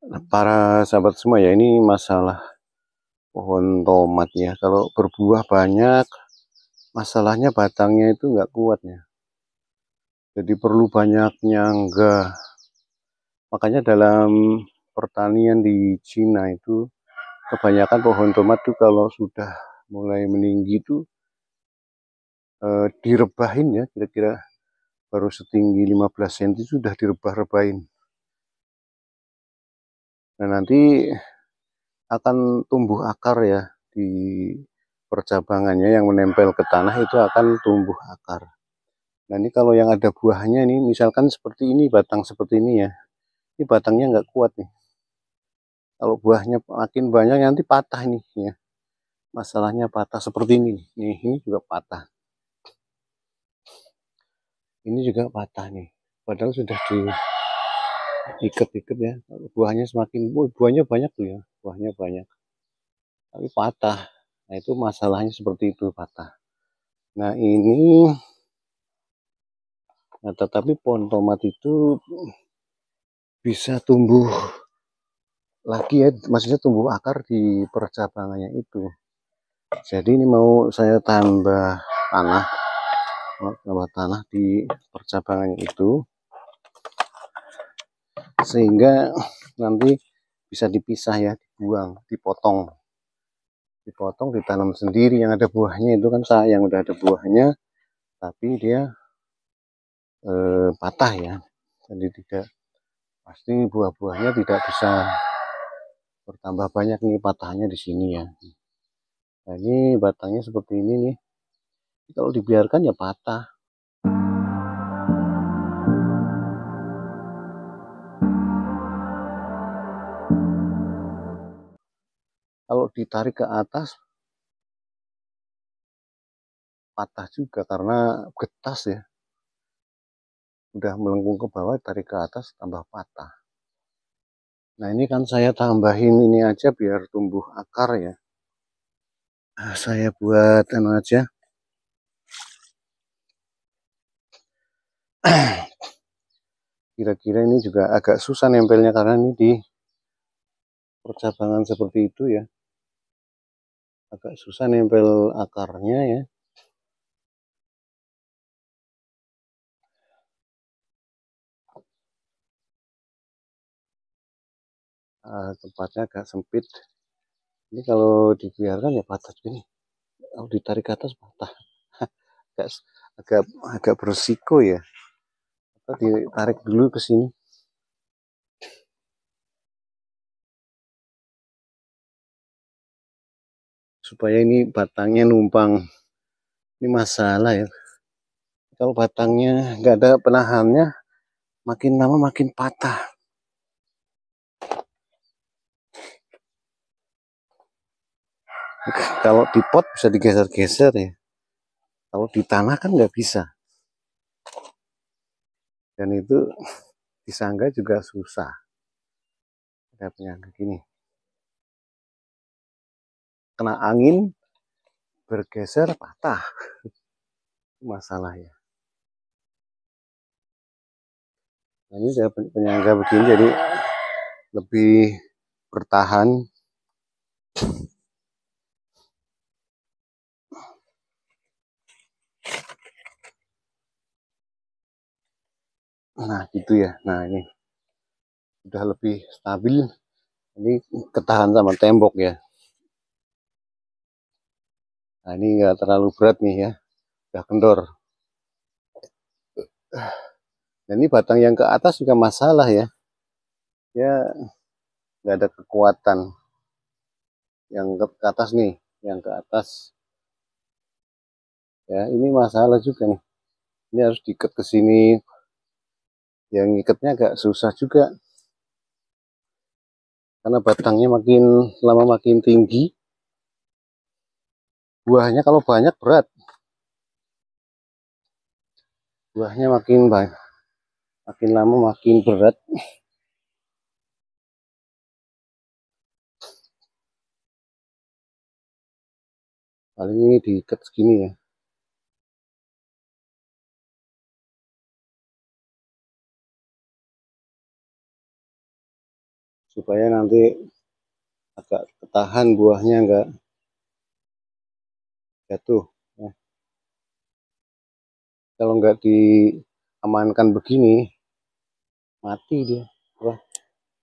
Para sahabat semua ya, ini masalah pohon tomat ya. Kalau berbuah banyak, masalahnya batangnya itu nggak kuat ya. Jadi perlu banyak nyangga. Makanya dalam pertanian di Cina itu, kebanyakan pohon tomat itu kalau sudah mulai meninggi itu direbahin ya, kira-kira baru setinggi 15 cm sudah direbah-rebahin. Nah nanti akan tumbuh akar ya di percabangannya yang menempel ke tanah itu akan tumbuh akar. Nah ini kalau yang ada buahnya nih, misalkan seperti ini, batang seperti ini ya, ini batangnya nggak kuat nih. Kalau buahnya makin banyak nanti patah nih ya. Masalahnya patah seperti ini nih, ini juga patah. Ini juga patah nih. Padahal sudah diikat-ikat ya. Buahnya semakin, buahnya banyak tuh ya, buahnya banyak. Tapi patah. Nah itu masalahnya seperti itu, patah. Nah ini, nah tetapi pohon tomat itu bisa tumbuh lagi ya, maksudnya tumbuh akar di percabangannya itu. Jadi ini mau saya tambah tanah di percabangannya itu, sehingga nanti bisa dipisah ya, dipotong, ditanam sendiri. Yang ada buahnya itu kan sayang, udah ada buahnya, tapi dia patah ya. Jadi tidak pasti buah-buahnya tidak bisa bertambah banyak nih, patahnya di sini ya. Nah ini batangnya seperti ini nih. Kalau dibiarkan ya patah. Kalau ditarik ke atas patah juga karena getas ya. Udah melengkung ke bawah, tarik ke atas tambah patah. Nah ini kan saya tambahin ini aja biar tumbuh akar ya. Nah, saya buat aja. Kira-kira ini juga agak susah nempelnya karena ini di percabangan seperti itu ya. Agak susah nempel akarnya ya. Tempatnya agak sempit. Ini kalau dibiarkan ya patah gini. Kalau ditarik ke atas patah. agak agak agak berisiko ya. Atau ditarik dulu ke sini. Supaya ini batangnya numpang. Ini masalah ya. Kalau batangnya nggak ada penahannya, makin lama makin patah. Kalau di pot bisa digeser-geser ya. Kalau di tanah kan nggak bisa. Dan itu disangga juga susah. Ada penyangga gini. Kena angin, bergeser, patah. Masalah ya. Nah, ini saya penyangga begini jadi lebih bertahan. Nah gitu ya. Nah ini udah lebih stabil. Ini ketahan sama tembok ya. Nah ini nggak terlalu berat nih ya. Udah kendor. Dan ini batang yang ke atas juga masalah ya. Ya nggak ada kekuatan. Yang ke atas nih. Yang ke atas. Ya ini masalah juga nih. Ini harus diikat ke sini. Yang ngikatnya agak susah juga. Karena batangnya makin lama makin tinggi. Buahnya kalau banyak berat. Buahnya makin banyak. Makin lama makin berat. Paling ini diikat segini ya. supaya nanti agak ketahan buahnya enggak jatuh ya. Kalau enggak diamankan begini mati dia, wah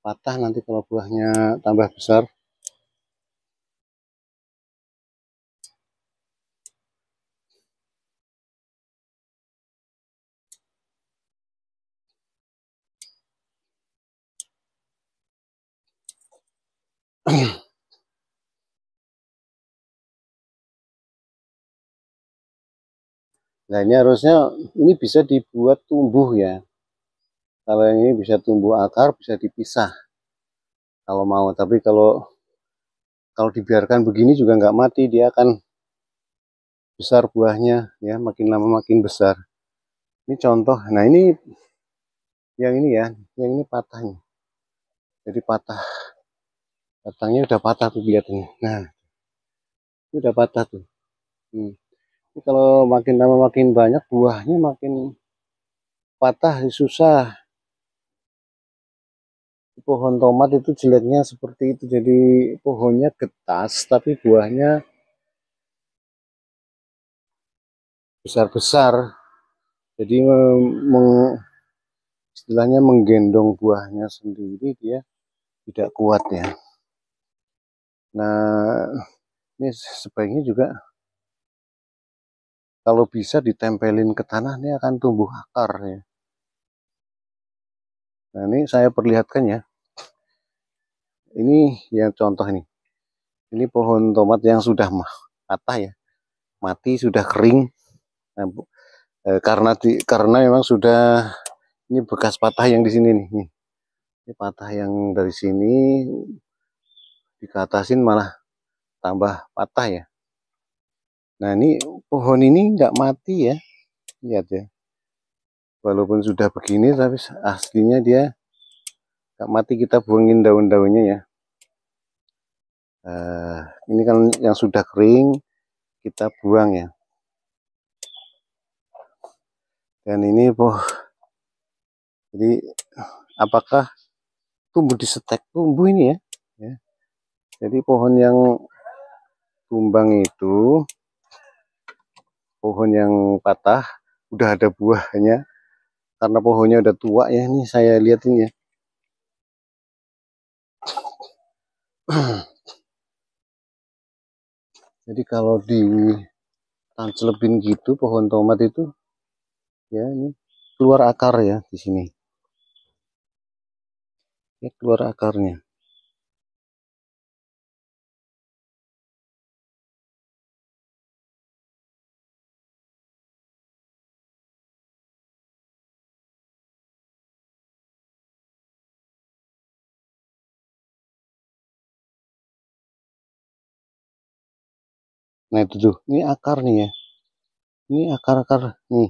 patah nanti kalau buahnya tambah besar. Nah ini harusnya ini bisa dibuat tumbuh ya. Kalau yang ini bisa tumbuh akar, bisa dipisah kalau mau. Tapi kalau dibiarkan begini juga nggak mati, dia akan besar buahnya ya, makin lama makin besar. Ini contoh. Nah ini yang ini ya, yang ini patahnya. Jadi patah, batangnya udah patah tuh kelihatannya. Nah ini udah patah tuh. Ini kalau makin lama makin banyak buahnya makin patah, susah. Pohon tomat itu jeleknya seperti itu, jadi pohonnya getas tapi buahnya besar-besar, jadi istilahnya menggendong buahnya sendiri, dia tidak kuat ya. Nah ini sebaiknya juga kalau bisa ditempelin ke tanah, ini akan tumbuh akar ya. Nah ini saya perlihatkan ya, ini yang contoh ini pohon tomat yang sudah patah ya, mati, sudah kering. Nah, karena memang sudah, ini bekas patah yang di sini nih. Ini patah yang dari sini dikatasin malah tambah patah ya. Nah ini pohon ini nggak mati ya, lihat ya. Walaupun sudah begini tapi aslinya dia nggak mati. Kita buangin daun-daunnya ya. Ini kan yang sudah kering kita buang ya. Dan ini jadi apakah tumbuh di setek? Tumbuh ini ya. Jadi pohon yang tumbang itu, pohon yang patah udah ada buahnya karena pohonnya udah tua ya. Ini saya lihatin ya. Jadi kalau ditancelebin gitu pohon tomat itu ya, ini keluar akar ya di sini. Ya, keluar akarnya. Nah itu tuh, ini akar nih ya. Ini akar-akar nih.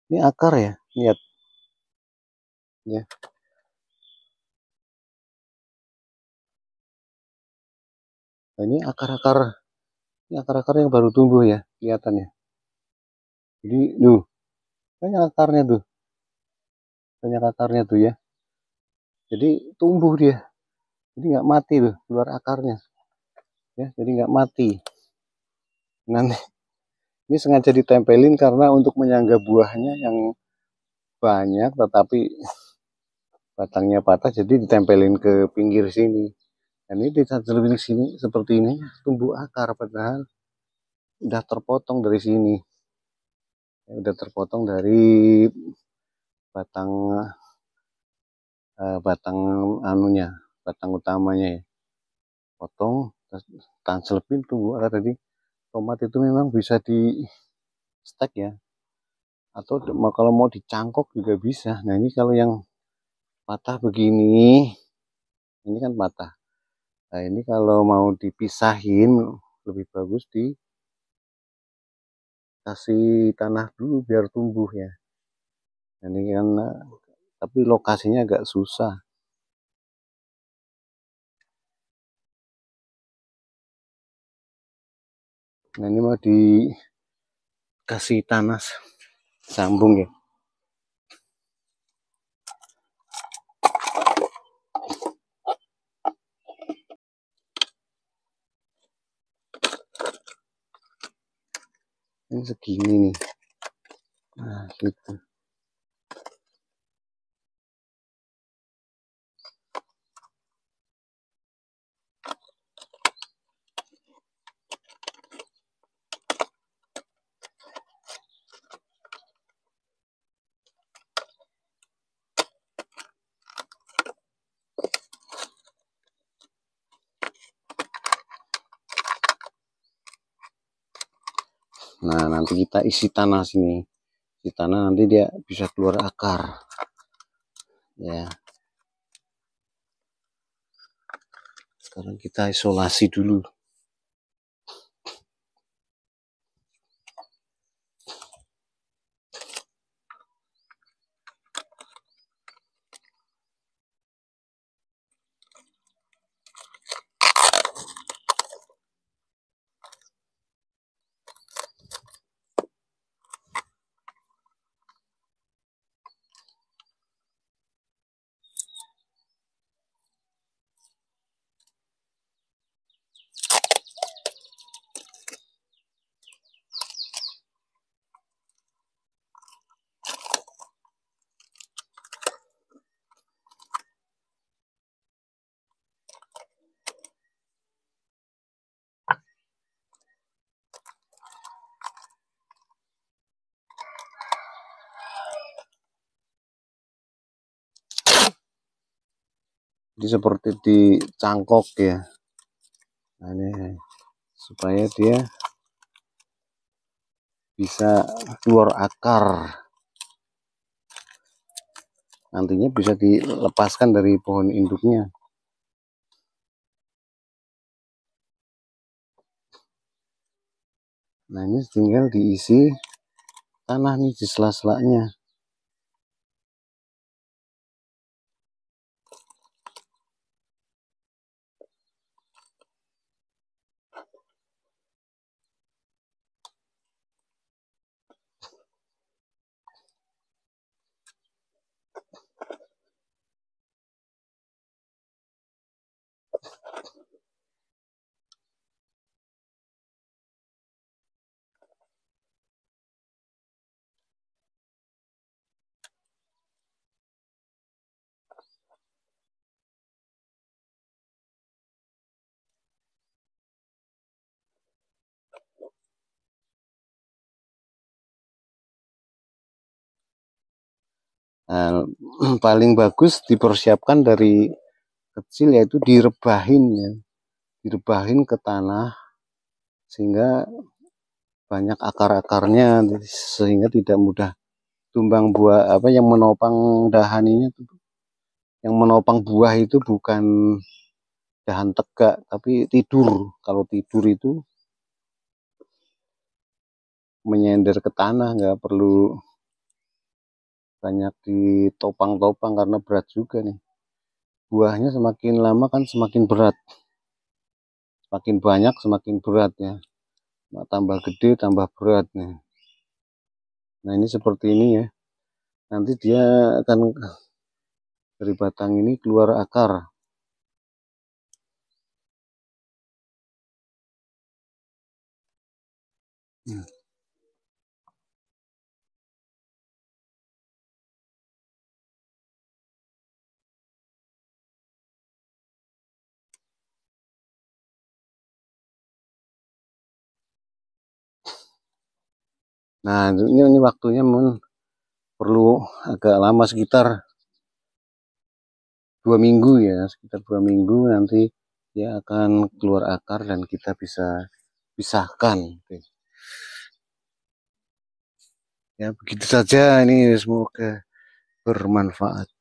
Ini akar ya, lihat ya. Nah, ini akar-akar yang baru tumbuh ya, kelihatannya. Jadi, tuh, banyak akarnya tuh, banyak akarnya tuh ya. Jadi tumbuh dia, jadi nggak mati tuh, keluar akarnya, ya. Jadi nggak mati. Nanti ini sengaja ditempelin karena untuk menyangga buahnya yang banyak, tetapi batangnya patah, jadi ditempelin ke pinggir sini. Dan ini di sini seperti ini, tumbuh akar, padahal udah terpotong dari sini. Udah terpotong dari batang batang anunya, batang utamanya ya. Potong, tancelpin tumbuh akar. Tadi tomat itu memang bisa di stek ya, atau kalau mau dicangkok juga bisa. Nah ini kalau yang patah begini, ini kan patah. Nah ini kalau mau dipisahin lebih bagus dikasih tanah dulu biar tumbuh ya. Ini kan tapi lokasinya agak susah. Nah ini mau dikasih tanah sambung ya. Ini segini nih. Nah, gitu. Nah, nanti kita isi tanah sini. Di tanah nanti dia bisa keluar akar. Ya. Sekarang kita isolasi dulu. Jadi seperti dicangkok ya. Nah, ini supaya dia bisa keluar akar. Nantinya bisa dilepaskan dari pohon induknya. Nah, ini tinggal diisi tanah nih di sela-selanya. Nah, paling bagus dipersiapkan dari kecil, yaitu direbahin ya. Direbahin ke tanah sehingga banyak akar-akarnya, sehingga tidak mudah tumbang buah apa yang menopang dahan ini. Yang menopang buah itu bukan dahan tegak tapi tidur. Kalau tidur itu menyender ke tanah, nggak perlu banyak ditopang-topang karena berat juga nih. Buahnya semakin lama kan semakin berat, semakin banyak semakin berat ya. Tambah gede tambah berat nih. Nah, ini seperti ini ya. Nanti dia akan dari batang ini keluar akar. Nah, ini waktunya perlu agak lama, sekitar 2 minggu ya, sekitar 2 minggu nanti dia akan keluar akar dan kita bisa pisahkan. Ya, begitu saja, ini semoga bermanfaat.